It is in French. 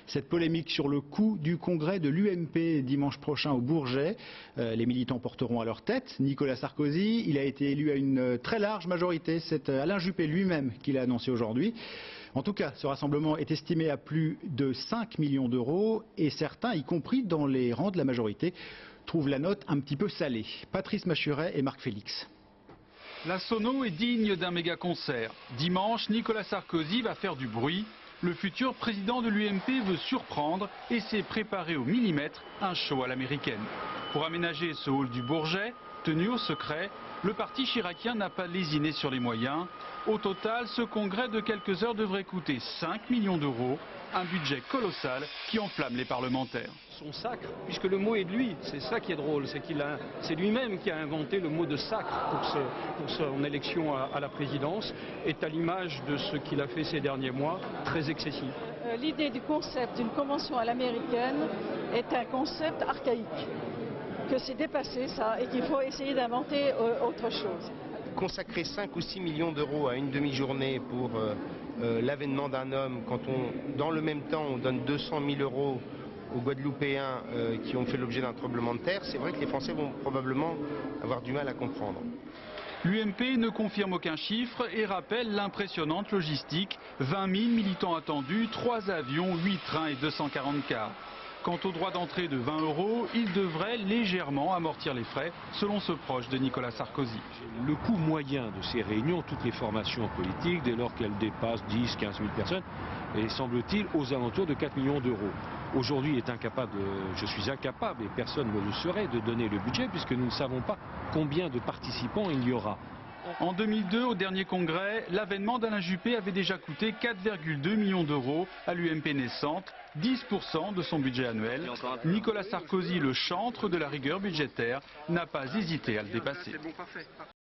Cette polémique sur le coût du congrès de l'UMP dimanche prochain au Bourget. Les militants porteront à leur tête Nicolas Sarkozy. Il a été élu à une très large majorité. C'est Alain Juppé lui-même qui l'a annoncé aujourd'hui. En tout cas, ce rassemblement est estimé à plus de 5 millions d'euros et certains, y compris dans les rangs de la majorité, trouvent la note un petit peu salée. Patrice Machuret et Marc Félix. La sono est digne d'un méga concert. Dimanche, Nicolas Sarkozy va faire du bruit. Le futur président de l'UMP veut surprendre et s'est préparé au millimètre un show à l'américaine. Pour aménager ce hall du Bourget, tenu au secret, le parti chiracien n'a pas lésiné sur les moyens. Au total, ce congrès de quelques heures devrait coûter 5 millions d'euros, un budget colossal qui enflamme les parlementaires. Son sacre, puisque le mot est de lui, c'est ça qui est drôle, c'est lui-même qui a inventé le mot de sacre pour son élection à la présidence, est à l'image de ce qu'il a fait ces derniers mois, très excessif. L'idée du concept d'une convention à l'américaine est un concept archaïque, que c'est dépassé ça et qu'il faut essayer d'inventer autre chose. Consacrer 5 ou 6 millions d'euros à une demi-journée pour l'avènement d'un homme, quand dans le même temps on donne 200 000 euros aux Guadeloupéens qui ont fait l'objet d'un tremblement de terre, c'est vrai que les Français vont probablement avoir du mal à comprendre. L'UMP ne confirme aucun chiffre et rappelle l'impressionnante logistique. 20 000 militants attendus, 3 avions, 8 trains et 240 cars. Quant au droit d'entrée de 20 euros, il devrait légèrement amortir les frais, selon ce proche de Nicolas Sarkozy. Le coût moyen de ces réunions, toutes les formations politiques, dès lors qu'elles dépassent 10 000 15 000 personnes, est semble-t-il aux alentours de 4 millions d'euros. Aujourd'hui, je suis incapable, et personne ne le serait, de donner le budget, puisque nous ne savons pas combien de participants il y aura. En 2002, au dernier congrès, l'avènement d'Alain Juppé avait déjà coûté 4,2 millions d'euros à l'UMP naissante, 10% de son budget annuel. Nicolas Sarkozy, le chantre de la rigueur budgétaire, n'a pas hésité à le dépasser.